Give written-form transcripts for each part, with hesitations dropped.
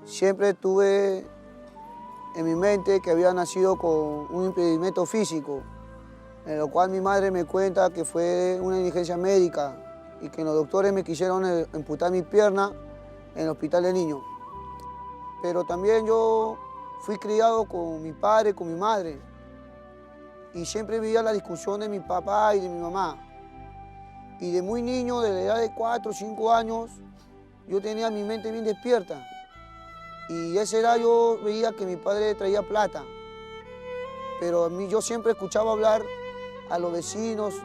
Siempre tuve en mi mente que había nacido con un impedimento físico, en lo cual mi madre me cuenta que fue una negligencia médica y que los doctores me quisieron amputar mi pierna en el hospital de niños. Pero también yo fui criado con mi padre, con mi madre, y siempre veía la discusión de mi papá y de mi mamá. Y de muy niño, de la edad de 4 o 5 años, yo tenía mi mente bien despierta. Y a esa edad yo veía que mi padre traía plata. Pero a mí yo siempre escuchaba hablar a los vecinos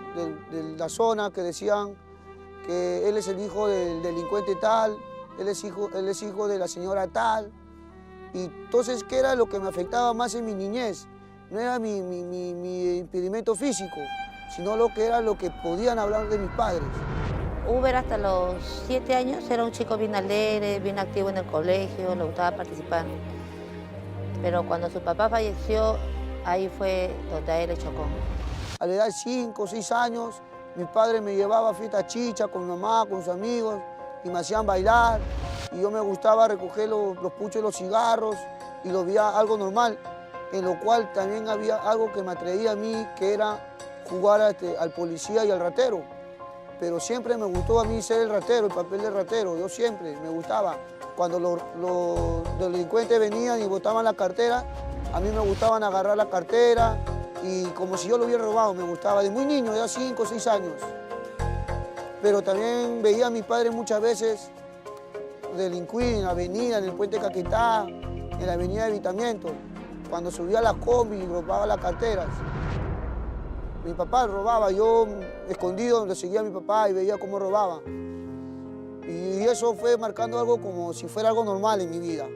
de la zona que decían que él es el hijo del delincuente tal, él es hijo de la señora tal. Y entonces, ¿qué era lo que me afectaba más en mi niñez? No era mi impedimento físico, sino lo que podían hablar de mis padres. Uber hasta los 7 años era un chico bien alegre, bien activo en el colegio, le gustaba participar. Pero cuando su papá falleció, ahí fue donde a él le chocó. A la edad de 5 o 6 años, mi padre me llevaba a fiestas chicha con mi mamá, con sus amigos, y me hacían bailar. Y yo me gustaba recoger los puchos de los cigarros y lo veía algo normal, en lo cual también había algo que me atraía a mí, que era jugar al policía y al ratero. Pero siempre me gustó a mí ser el ratero, el papel de ratero. Yo siempre me gustaba. Cuando los delincuentes venían y botaban la cartera, a mí me gustaban agarrar la cartera y como si yo lo hubiera robado, me gustaba. De muy niño, ya 5 o 6 años. Pero también veía a mi padre muchas veces delinquir en la avenida, en el puente Caquetá, en la avenida de Evitamiento, cuando subía a la combi y robaba las carteras. Mi papá robaba, yo escondido le seguía a mi papá y veía cómo robaba. Y eso fue marcando algo como si fuera algo normal en mi vida.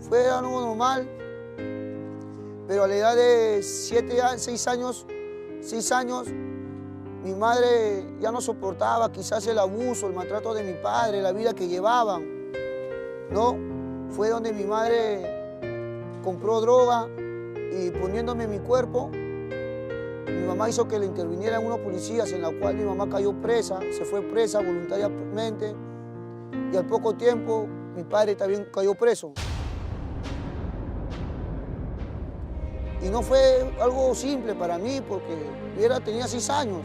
Fue algo normal, pero a la edad de 6 años, mi madre ya no soportaba quizás el abuso, el maltrato de mi padre, la vida que llevaban, ¿no? Fue donde mi madre compró droga y poniéndome en mi cuerpo, mi mamá hizo que le intervinieran unos policías, en la cual mi mamá cayó presa, se fue presa voluntariamente, y al poco tiempo mi padre también cayó preso. Y no fue algo simple para mí, porque tenía 6 años.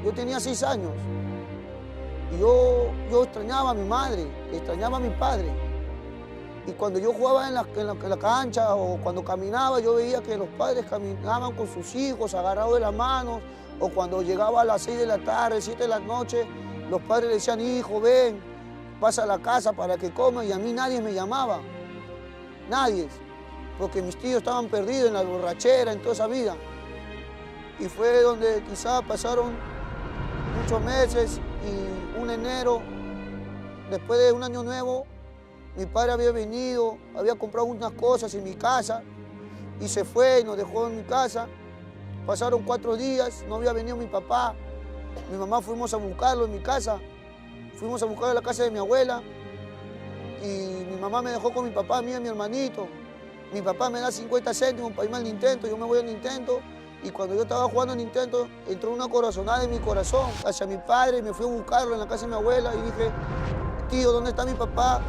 Yo tenía 6 años. Y yo extrañaba a mi madre, extrañaba a mi padre. Y cuando yo jugaba en la cancha o cuando caminaba, yo veía que los padres caminaban con sus hijos agarrados de las manos, o cuando llegaba a las 6 de la tarde, 7 de la noche, los padres le decían, hijo, ven, pasa a la casa para que coma, y a mí nadie me llamaba, nadie, porque mis tíos estaban perdidos en la borrachera, en toda esa vida. Y fue donde quizás pasaron muchos meses y un enero, después de un año nuevo, mi padre había venido, había comprado unas cosas en mi casa y se fue y nos dejó en mi casa. Pasaron 4 días, no había venido mi papá. Mi mamá fuimos a buscarlo en mi casa. Fuimos a buscarlo en la casa de mi abuela y mi mamá me dejó con mi papá, a mí y a mi hermanito. Mi papá me da 50 céntimos para irme al Nintendo, yo me voy al Nintendo y cuando yo estaba jugando al Nintendo entró una corazonada en mi corazón hacia mi padre y me fui a buscarlo en la casa de mi abuela y dije, tío, ¿dónde está mi papá?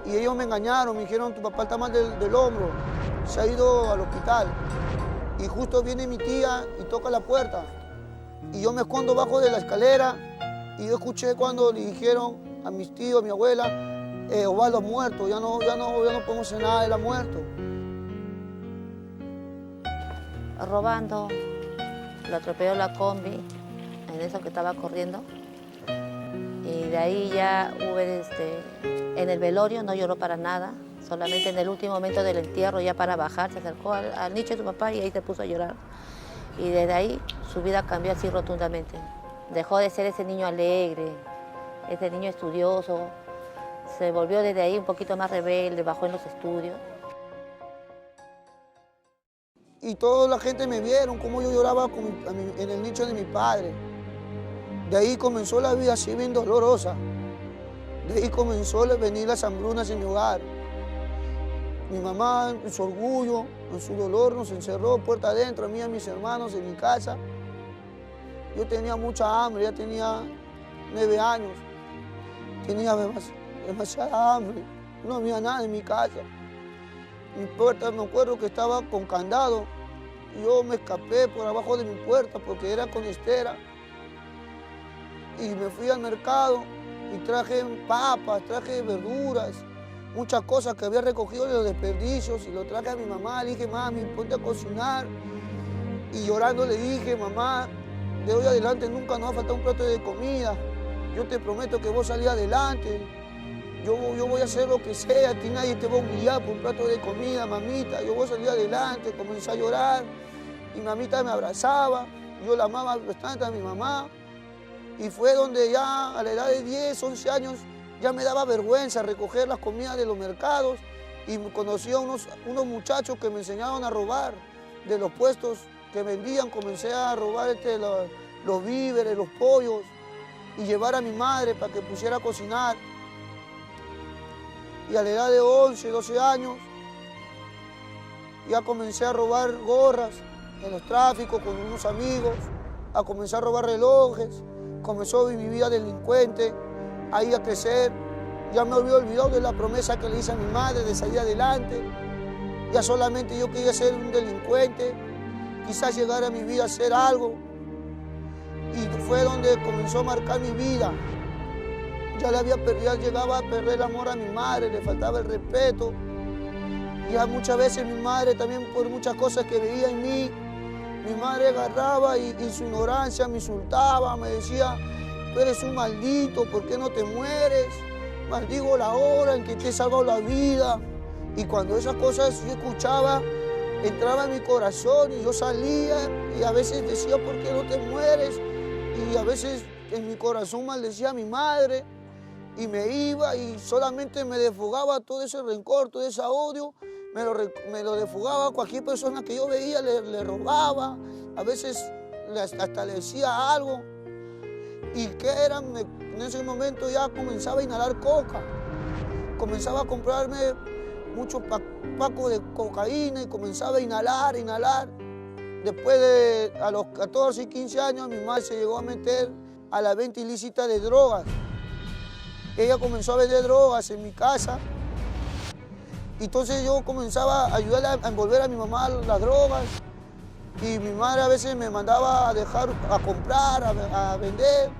Y ellos me engañaron, me dijeron, tu papá está mal del hombro, se ha ido al hospital. Y justo viene mi tía y toca la puerta. Y yo me escondo bajo de la escalera y yo escuché cuando le dijeron a mis tíos, a mi abuela, Osvaldo ha muerto, ya no podemos hacer nada, él ha muerto. Robando, lo atropelló la combi, en eso que estaba corriendo. Y de ahí ya Uber, en el velorio no lloró para nada, solamente en el último momento del entierro, ya para bajar, se acercó al nicho de su papá y ahí se puso a llorar. Y desde ahí su vida cambió así rotundamente. Dejó de ser ese niño alegre, ese niño estudioso, se volvió desde ahí un poquito más rebelde, bajó en los estudios. Y toda la gente me vieron cómo yo lloraba en el nicho de mi padre. De ahí comenzó la vida así bien dolorosa. De ahí comenzó a venir las hambrunas en mi hogar. Mi mamá, en su orgullo, en su dolor, nos encerró puerta adentro, a mí y a mis hermanos en mi casa. Yo tenía mucha hambre, ya tenía 9 años. Tenía demasiada hambre. no había nada en mi casa. Mi puerta, me acuerdo que estaba con candado. Yo me escapé por abajo de mi puerta porque era con estera. Y me fui al mercado y traje papas, traje verduras, muchas cosas que había recogido de los desperdicios y lo traje a mi mamá. Le dije, mami, ponte a cocinar. Y llorando le dije, mamá, de hoy adelante nunca nos va a faltar un plato de comida. Yo te prometo que vos salís adelante. Yo voy a hacer lo que sea, a ti nadie te va a humillar por un plato de comida, mamita. Yo voy a salir adelante, comencé a llorar. Mi mamita me abrazaba, yo la amaba bastante a mi mamá. Y fue donde ya a la edad de 10, 11 años, ya me daba vergüenza recoger las comidas de los mercados. Y conocí a unos muchachos que me enseñaron a robar de los puestos que vendían. Comencé a robar los víveres, los pollos, y llevar a mi madre para que pusiera a cocinar. Y a la edad de 11, 12 años, ya comencé a robar gorras en los tráficos con unos amigos, a comenzar a robar relojes. Comenzó mi vida delincuente, ahí a crecer. Ya me había olvidado de la promesa que le hice a mi madre de salir adelante. Ya solamente yo quería ser un delincuente, quizás llegar a mi vida a hacer algo. Y fue donde comenzó a marcar mi vida. Ya llegaba a perder el amor a mi madre, le faltaba el respeto. Ya muchas veces mi madre también, por muchas cosas que veía en mí, mi madre agarraba y en su ignorancia me insultaba, me decía, tú eres un maldito, ¿por qué no te mueres? Maldigo la hora en que te he salvado la vida. Y cuando esas cosas yo escuchaba, entraba en mi corazón y yo salía y a veces decía, ¿por qué no te mueres? Y a veces en mi corazón maldecía a mi madre. Y me iba y solamente me desfogaba todo ese rencor, todo ese odio, me lo desfogaba a cualquier persona que yo veía, le robaba, a veces hasta le decía algo. ¿Y qué era? En ese momento ya comenzaba a inhalar coca, comenzaba a comprarme muchos pacos de cocaína y comenzaba a inhalar. Después a los 14 y 15 años, mi madre se llegó a meter a la venta ilícita de drogas. Ella comenzó a vender drogas en mi casa. Entonces yo comenzaba a ayudarle a envolver a mi mamá las drogas. Y mi madre a veces me mandaba a comprar, a vender.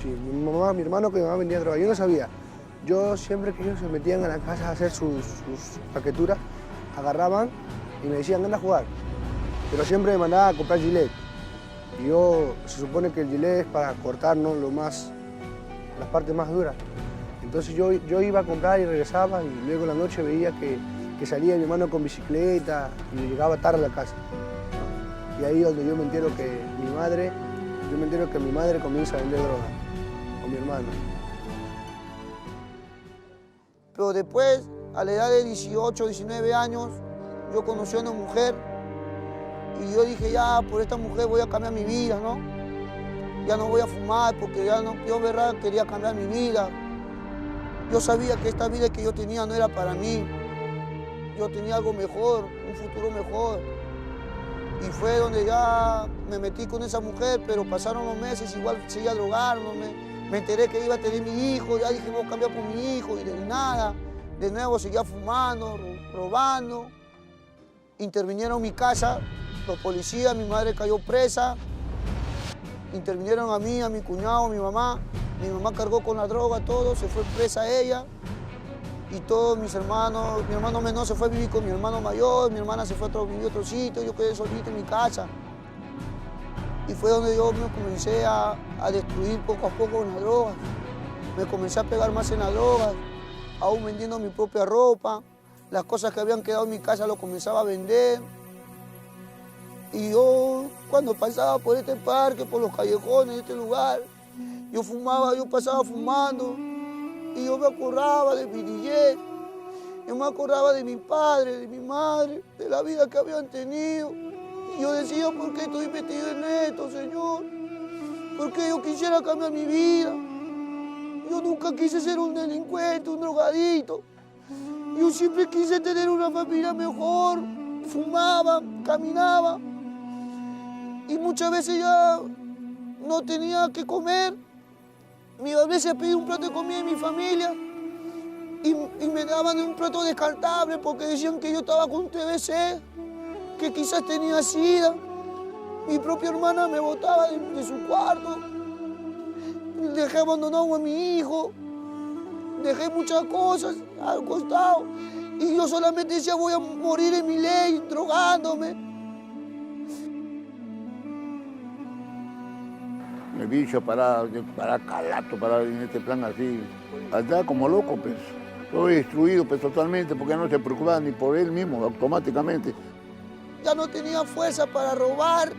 Sí, mi hermano que mi mamá vendía drogas. Yo no sabía. Yo siempre que ellos se metían a la casa a hacer sus paqueturas, agarraban y me decían, anda a jugar. Pero siempre me mandaba a comprar Gillette. Y se supone que el Gillette es para cortarnos las partes más duras. Entonces yo iba a comprar y regresaba y luego en la noche veía que salía mi hermano con bicicleta y llegaba tarde a la casa. Y ahí es donde yo me entero que mi madre comienza a vender droga con mi hermano. Pero después, a la edad de 18, 19 años, yo conocí a una mujer y yo dije, ya, por esta mujer voy a cambiar mi vida, ¿no? Ya no voy a fumar porque yo, verdad, quería cambiar mi vida. Yo sabía que esta vida que yo tenía no era para mí. Yo tenía algo mejor, un futuro mejor. Y fue donde ya me metí con esa mujer, pero pasaron los meses, igual seguía drogándome. Me enteré que iba a tener mi hijo, ya dije, voy a cambiar por mi hijo, y de nada. De nuevo seguía fumando, robando. Intervinieron en mi casa los policías, mi madre cayó presa. Intervinieron a mí, a mi cuñado, a mi mamá. Mi mamá cargó con la droga, todo, se fue presa ella. Y todos mis hermanos, mi hermano menor se fue a vivir con mi hermano mayor, mi hermana se fue a vivir a otro sitio, yo quedé solito en mi casa. Y fue donde yo me comencé a destruir poco a poco con las drogas. Me comencé a pegar más en las drogas, aún vendiendo mi propia ropa. Las cosas que habían quedado en mi casa lo comenzaba a vender. Y yo, cuando pasaba por este parque, por los callejones de este lugar, yo pasaba fumando y yo me acordaba de mi niñez, yo me acordaba de mi padre, de mi madre, de la vida que habían tenido. Y yo decía, ¿por qué estoy metido en esto, Señor? ¿Por qué yo quisiera cambiar mi vida? Yo nunca quise ser un delincuente, un drogadito. Yo siempre quise tener una familia mejor, fumaba, caminaba. Y muchas veces ya no tenía que comer. Mi mamá se pidió un plato de comida en mi familia y me me daban un plato descartable porque decían que yo estaba con TBC, que quizás tenía SIDA. Mi propia hermana me botaba de su cuarto. Dejé abandonado a mi hijo. Dejé muchas cosas al costado. Y yo solamente decía, voy a morir en mi ley, drogándome. El bicho para calato, para en este plan así. Andaba como loco, pues. Todo destruido, pues, totalmente, porque no se preocupaba ni por él mismo, automáticamente. Ya no tenía fuerza para robar,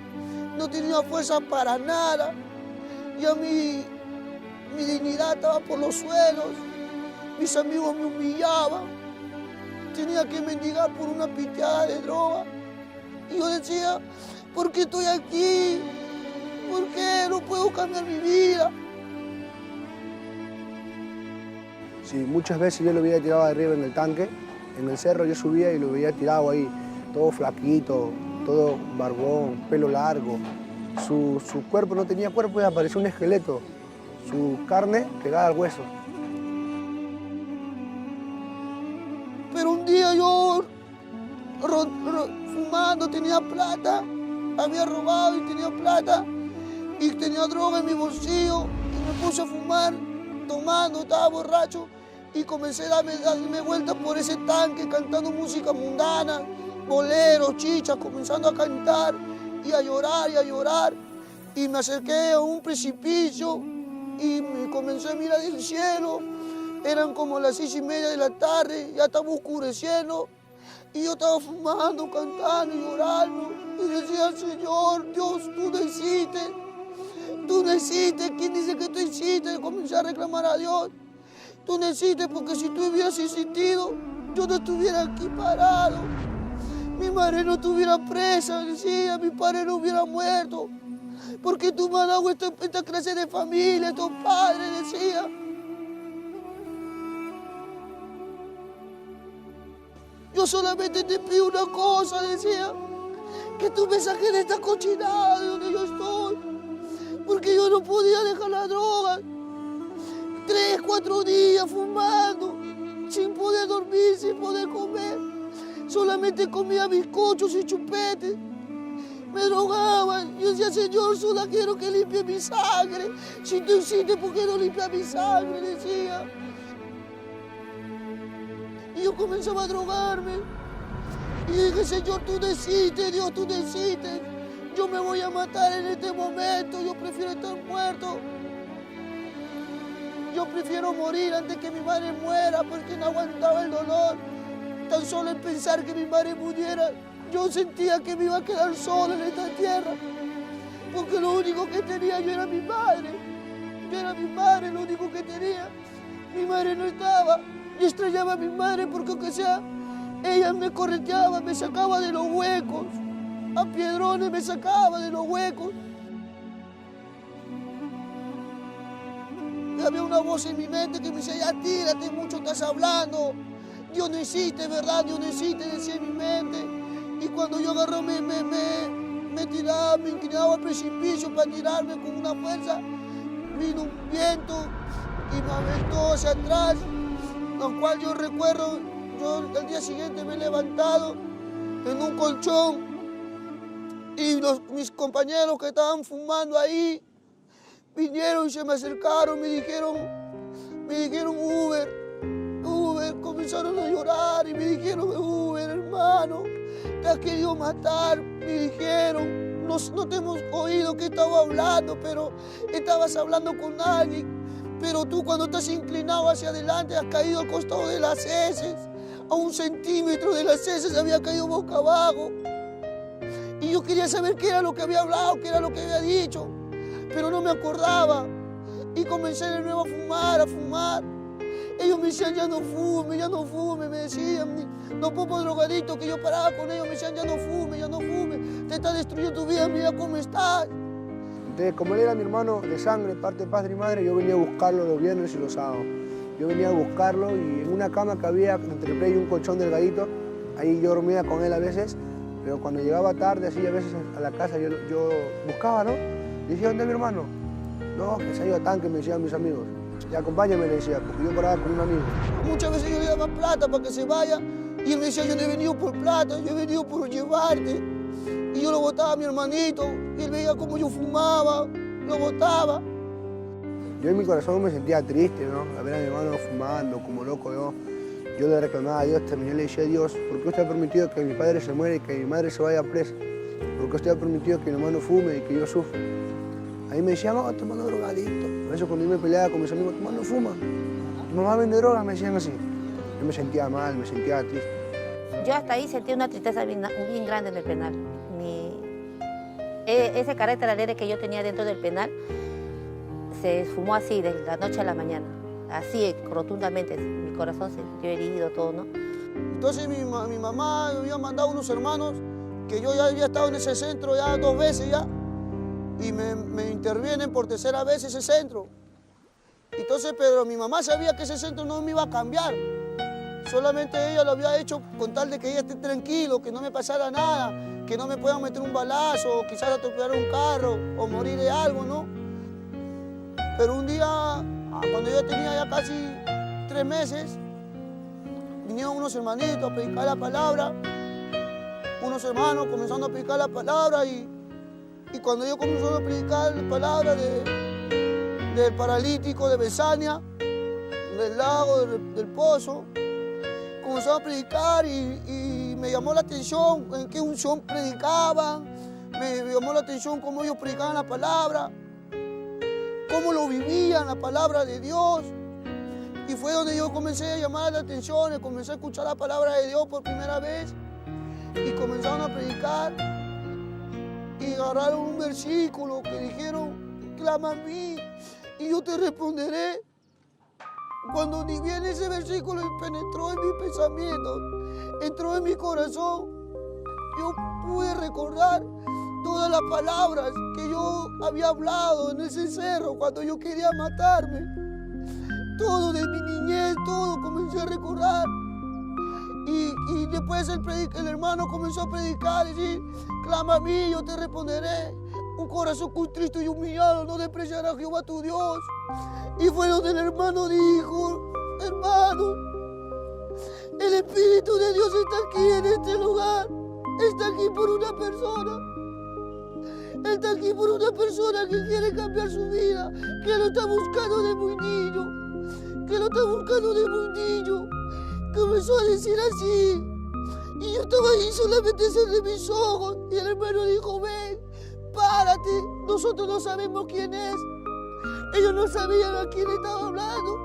no tenía fuerza para nada. Ya mi dignidad estaba por los suelos. Mis amigos me humillaban. Tenía que mendigar por una piteada de droga. Y yo decía, ¿por qué estoy aquí? ¿Por qué no puedo cambiar mi vida? Sí, muchas veces yo lo veía tirado arriba en el tanque, en el cerro yo subía y lo veía tirado ahí, todo flaquito, todo barbón, pelo largo. Su cuerpo no tenía cuerpo y apareció un esqueleto, su carne pegada al hueso. Pero un día yo, fumando, tenía plata, había robado y tenía plata, y tenía droga en mi bolsillo, y me puse a fumar, tomando, estaba borracho, y comencé a darme vueltas por ese tanque, cantando música mundana, boleros, chichas, comenzando a cantar, y a llorar, y me acerqué a un precipicio, y me comencé a mirar el cielo. Eran como las 6:30 de la tarde, ya estaba oscureciendo, y yo estaba fumando, cantando y llorando, y decía, Señor, Dios, tú no existes, ¿quién dice que tú existes? Comencé a reclamar a Dios, tú no existes, porque si tú hubieras existido, yo no estuviera aquí parado, mi madre no estuviera presa, decía, mi padre no hubiera muerto, porque tú me has dado esta clase de familia, estos padres, decía. Yo solamente te pido una cosa, decía, que tú me saques de esta cochinada de donde yo estoy, porque yo no podía dejar la droga. 3, 4 días fumando, sin poder dormir, sin poder comer. Solamente comía bizcochos y chupetes. Me drogaban. Yo decía, Señor, solo quiero que limpie mi sangre. Si tú existes, ¿por qué no limpias mi sangre? Decía. Y yo comenzaba a drogarme. Y dije, Señor, tú no existes, Dios, tú no existes. Yo me voy a matar en este momento. Yo prefiero estar muerto. Yo prefiero morir antes que mi madre muera porque no aguantaba el dolor. Tan solo en pensar que mi madre muriera, yo sentía que me iba a quedar solo en esta tierra. Porque lo único que tenía yo era mi madre. Yo era mi madre, lo único que tenía. Mi madre no estaba. Yo extrañaba a mi madre porque, aunque sea, ella me correteaba, me sacaba de los huecos. A piedrones me sacaba de los huecos. Y había una voz en mi mente que me decía, ya tírate, mucho estás hablando. Dios no existe, ¿verdad? Dios no existe, decía en mi mente. Y cuando yo agarré, me tiraba, me inclinaba al precipicio para tirarme con una fuerza, vino un viento y me aventó hacia atrás, lo cual yo recuerdo, yo al día siguiente me he levantado en un colchón y mis compañeros que estaban fumando ahí vinieron y se me acercaron, me dijeron Uber, comenzaron a llorar y me dijeron, Uber, hermano, te has querido matar, me dijeron, no te hemos oído que estaba hablando, pero estabas hablando con alguien. Pero tú cuando estás inclinado hacia adelante has caído al costado de las heces. A 1 centímetro de las heces había caído boca abajo. Y yo quería saber qué era lo que había hablado, qué era lo que había dicho. Pero no me acordaba. Y comencé de nuevo a fumar. Ellos me decían, ya no fume, me decían. Los pocos drogadictos que yo paraba con ellos me decían, ya no fume. Te está destruyendo tu vida, mira cómo estás. Entonces, como él era mi hermano de sangre, parte de padre y madre, yo venía a buscarlo los viernes y los sábados. Yo venía a buscarlo y en una cama que había entre play y un colchón delgadito, ahí yo dormía con él a veces, pero cuando llegaba tarde, así a veces a la casa, yo buscaba, ¿no? Y decía, ¿dónde es mi hermano? No, que se ha ido a tanque, me decían mis amigos. y acompáñame, le decía, porque yo paraba con un amigo. Muchas veces yo le daba plata para que se vaya y él me decía, yo no he venido por plata, yo he venido por llevarte. Y yo lo botaba a mi hermanito y él veía cómo yo fumaba, lo botaba. Yo en mi corazón me sentía triste, ¿no? A ver a mi hermano fumando, como loco, yo le reclamaba a Dios, terminé, le decía a Dios, ¿por qué usted ha permitido que mi padre se muera y que mi madre se vaya presa? ¿Por qué usted ha permitido que mi hermano fume y que yo sufra? Ahí me decían, no, tu hermano es drogadicto. Por eso cuando yo me peleaba con mis amigos, tu hermano fuma, tu mamá vende drogas, me decían así. Yo me sentía mal, me sentía triste. Yo hasta ahí sentí una tristeza bien grande en el penal. Ese carácter alegre que yo tenía dentro del penal se esfumó así, de la noche a la mañana. Así, rotundamente. Mi corazón se sintió herido, todo, ¿no? Entonces mi mamá me había mandado unos hermanos, que yo ya había estado en ese centro ya 2 veces ya, y me intervienen por 3ª vez ese centro. Entonces, pero mi mamá sabía que ese centro no me iba a cambiar. Solamente ella lo había hecho con tal de que ella esté tranquilo, que no me pasara nada, que no me puedan meter un balazo, o quizás atropellar un carro, o morir de algo, ¿no? Pero un día, cuando yo tenía ya casi 3 meses, vinieron unos hermanitos a predicar la palabra, unos hermanos comenzando a predicar la palabra, y cuando yo comencé a predicar la palabra del paralítico de Besania, del lago, del pozo, comenzó a predicar y me llamó la atención en qué unción predicaban, me llamó la atención cómo ellos predicaban la palabra, cómo lo vivían, la palabra de Dios. Y fue donde yo comencé a llamar la atención, comencé a escuchar la palabra de Dios por primera vez y comenzaron a predicar y agarraron un versículo que dijeron, clama a mí y yo te responderé. Cuando ni bien ese versículo penetró en mi pensamiento, entró en mi corazón, yo pude recordar todas las palabras que yo había hablado en ese cerro cuando yo quería matarme. Todo de mi niñez, todo comencé a recordar. Y después el hermano comenzó a predicar y decir, clama a mí, yo te responderé. Un corazón contrito y humillado no despreciará a Jehová tu Dios. Y fue donde el hermano dijo, hermano, el Espíritu de Dios está aquí en este lugar. Está aquí por una persona. Está aquí por una persona que quiere cambiar su vida, que lo está buscando de muy niño, que lo está buscando de muy niño. Comenzó a decir así. Y yo estaba ahí, solamente cerré mis ojos. Y el hermano dijo, ven, párate, nosotros no sabemos quién es. Ellos no sabían a quién estaba hablando.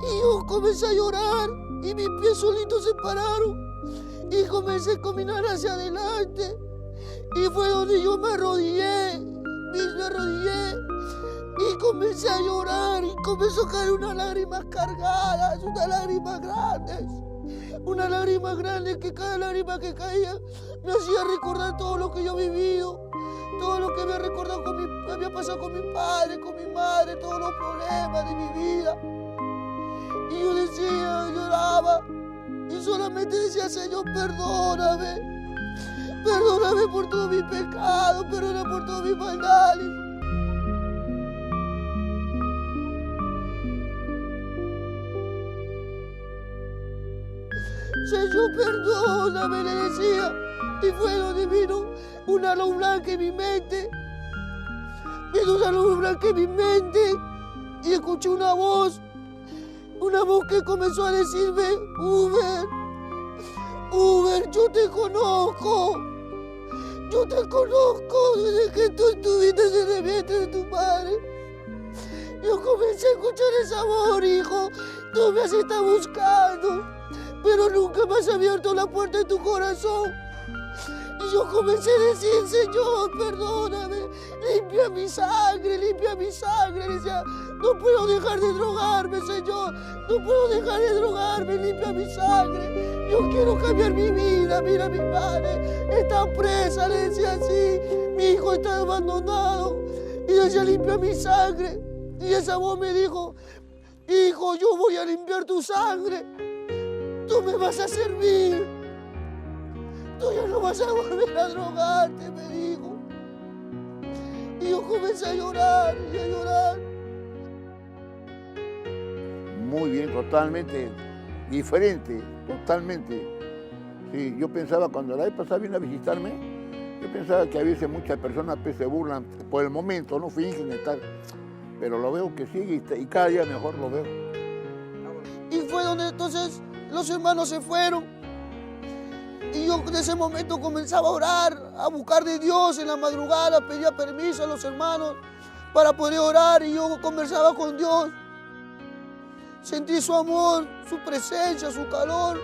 Y yo comencé a llorar y mis pies solitos se pararon. Y comencé a caminar hacia adelante. Y fue donde yo me arrodillé y comencé a llorar y comenzó a caer unas lágrimas cargadas, unas lágrimas grandes. Una lágrima grande que cada lágrima que caía me hacía recordar todo lo que yo he vivido, todo lo que me había pasado con mi padre, con mi madre, todos los problemas de mi vida. Y yo decía, lloraba y solamente decía, Señor, perdóname. Perdóname por todos mis pecados, perdóname por todas mis maldades. Señor, perdóname, le decía. Y fue donde vino una luz blanca en mi mente. Vino una luz blanca en mi mente y escuché una voz que comenzó a decirme, Uber, yo te conozco. Yo te conozco desde que tú estuviste en el vientre de tu padre. Yo comencé a escuchar esa voz, hijo. Tú me has estado buscando, pero nunca me has abierto la puerta de tu corazón. Y yo comencé a decir, Señor, perdóname, limpia mi sangre. Decía, no puedo dejar de drogarme, Señor. No puedo dejar de drogarme, limpia mi sangre. Yo quiero cambiar mi vida. Mira, mi madre está presa, le decía así. Mi hijo está abandonado. Y decía, limpia mi sangre. Y esa voz me dijo, hijo, yo voy a limpiar tu sangre. Tú me vas a servir. Tú ya no vas a volver a drogarte, me dijo. Y yo comencé a llorar y a llorar. muy bien, totalmente diferente, totalmente. Sí, yo pensaba, cuando la vez pasada vino a visitarme, yo pensaba que a veces muchas personas pues, se burlan por el momento, no fingen estar, pero lo veo que sigue y cada día mejor lo veo. Y fue donde entonces los hermanos se fueron. Y yo en ese momento comenzaba a orar, a buscar de Dios en la madrugada, pedía permiso a los hermanos para poder orar y yo conversaba con Dios. Sentí su amor, su presencia, su calor.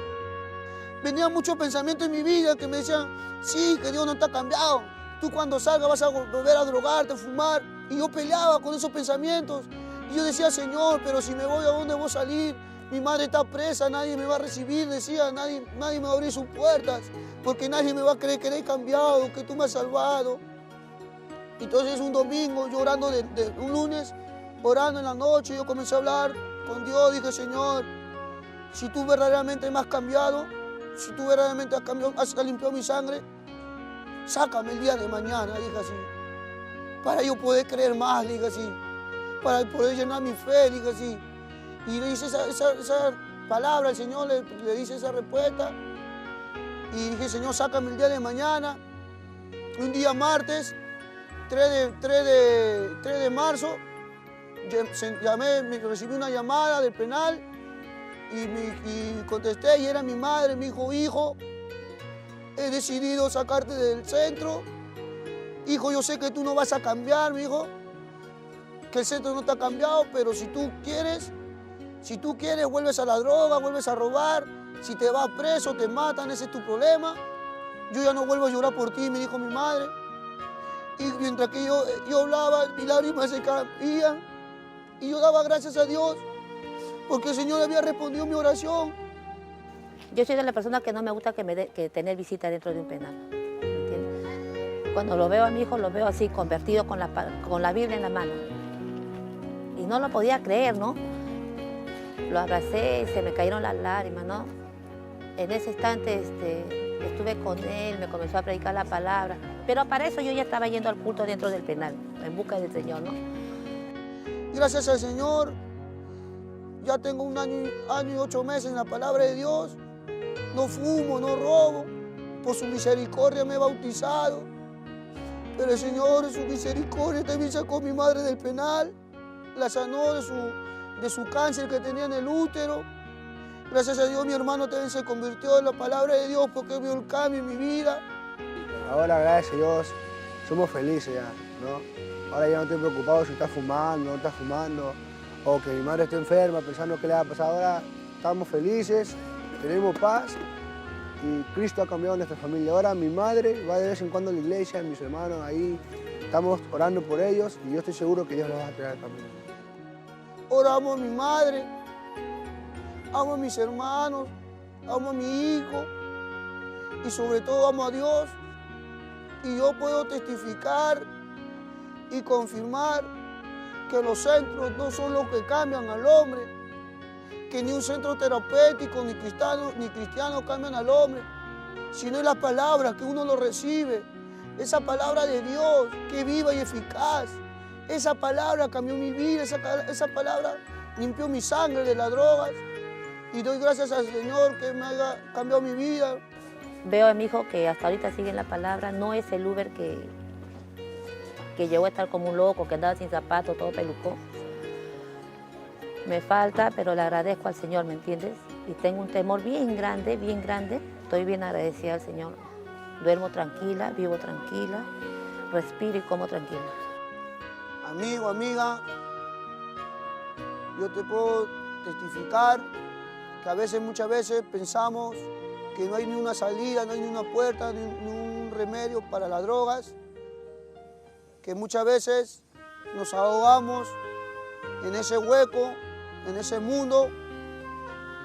Venían muchos pensamientos en mi vida que me decían, sí, que Dios no te ha cambiado. Tú cuando salgas vas a volver a drogarte, a fumar. Y yo peleaba con esos pensamientos. Y yo decía, Señor, pero si me voy, ¿a dónde voy a salir? Mi madre está presa, nadie me va a recibir, decía, nadie me va a abrir sus puertas, porque nadie me va a creer que he cambiado, que tú me has salvado. Entonces un domingo, yo orando un lunes, orando en la noche, yo comencé a hablar con Dios, dije, Señor, si tú verdaderamente me has cambiado, si tú verdaderamente has limpiado mi sangre, sácame el día de mañana, dije así, para yo poder creer más, dije así, para poder llenar mi fe, dije así. Y le hice esa palabra, el Señor le dice esa respuesta. Y dije, Señor, sácame el día de mañana. Un día martes, 3 de marzo, recibí una llamada del penal y contesté y era mi madre, me dijo, hijo, he decidido sacarte del centro. Hijo, yo sé que tú no vas a cambiar, mi hijo, que el centro no te ha cambiado, pero si tú quieres, vuelves a la droga, vuelves a robar, si te vas preso, te matan, ese es tu problema. Yo ya no vuelvo a llorar por ti, me dijo mi madre. Y mientras que yo hablaba, mis lágrimas se caían. Y yo daba gracias a Dios, porque el Señor había respondido mi oración. Yo soy de la persona que no me gusta que tener visita dentro de un penal. ¿Entiendes? Cuando lo veo a mi hijo, lo veo así, convertido con la Biblia en la mano. Y no lo podía creer, ¿no? Lo abracé y se me cayeron las lágrimas, ¿no? En ese instante estuve con él, me comenzó a predicar la palabra, pero para eso yo ya estaba yendo al culto dentro del penal, en busca del Señor, ¿no? Gracias al Señor, ya tengo 1 año y 8 meses en la palabra de Dios, no fumo, no robo, por su misericordia me he bautizado, pero el Señor en su misericordia también sacó a mi madre del penal, la sanó de su cáncer que tenía en el útero. Gracias a Dios mi hermano también se convirtió en la palabra de Dios porque vio el cambio en mi vida. Ahora, gracias a Dios, somos felices ya, ¿no? Ahora ya no estoy preocupado si está fumando, no está fumando, o que mi madre esté enferma pensando qué le va a pasar. Ahora estamos felices, tenemos paz y Cristo ha cambiado nuestra familia. Ahora mi madre va de vez en cuando a la iglesia, mis hermanos ahí, estamos orando por ellos y yo estoy seguro que Dios los va a traer al camino. Ahora amo a mi madre, amo a mis hermanos, amo a mi hijo y sobre todo amo a Dios. Y yo puedo testificar y confirmar que los centros no son los que cambian al hombre, que ni un centro terapéutico ni cristiano cambian al hombre, sino es la palabra que uno lo recibe, esa palabra de Dios que es viva y eficaz. Esa palabra cambió mi vida, esa palabra limpió mi sangre de las drogas. Y doy gracias al Señor que me haya cambiado mi vida. Veo a mi hijo que hasta ahorita sigue en la palabra, no es el Uber que llegó a estar como un loco, que andaba sin zapatos, todo pelucón. Me falta, pero le agradezco al Señor, ¿me entiendes? Y tengo un temor bien grande, estoy bien agradecida al Señor. Duermo tranquila, vivo tranquila, respiro y como tranquila. Amigo, amiga, yo te puedo testificar que muchas veces pensamos que no hay ni una salida, no hay ni una puerta, ni un remedio para las drogas, que muchas veces nos ahogamos en ese hueco, en ese mundo,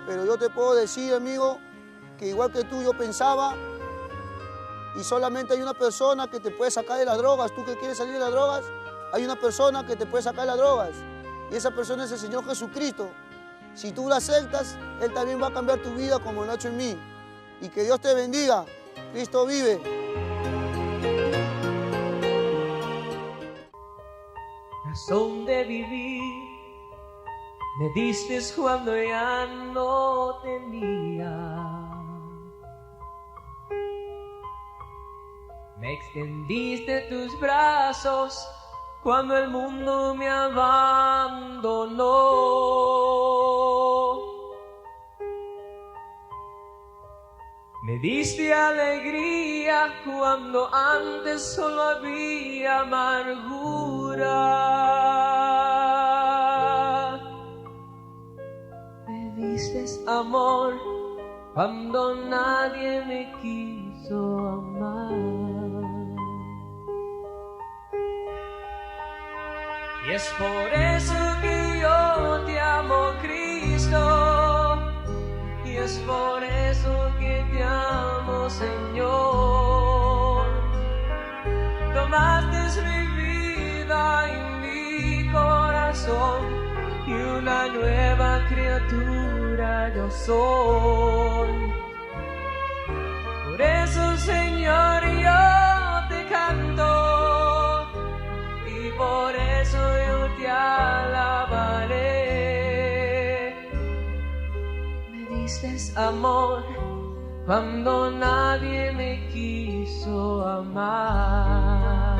pero yo te puedo decir, amigo, que igual que tú yo pensaba y solamente hay una persona que te puede sacar de las drogas, tú que quieres salir de las drogas, hay una persona que te puede sacar de las drogas y esa persona es el Señor Jesucristo. Si tú lo aceptas, Él también va a cambiar tu vida como lo ha hecho en mí. Y que Dios te bendiga. Cristo vive. Razón de vivir, Me diste cuando ya no tenía. Me extendiste tus brazos cuando el mundo me abandonó. Me diste alegría cuando antes solo había amargura. Me diste amor cuando nadie me quiso amar. Y es por eso que yo te amo, Cristo. Y es por eso que te amo, Señor. Tomaste mi vida y mi corazón, y una nueva criatura yo soy. Por eso, Señor, yo te canto, y por eso yo te alabaré. Me diste amor cuando nadie me quiso amar.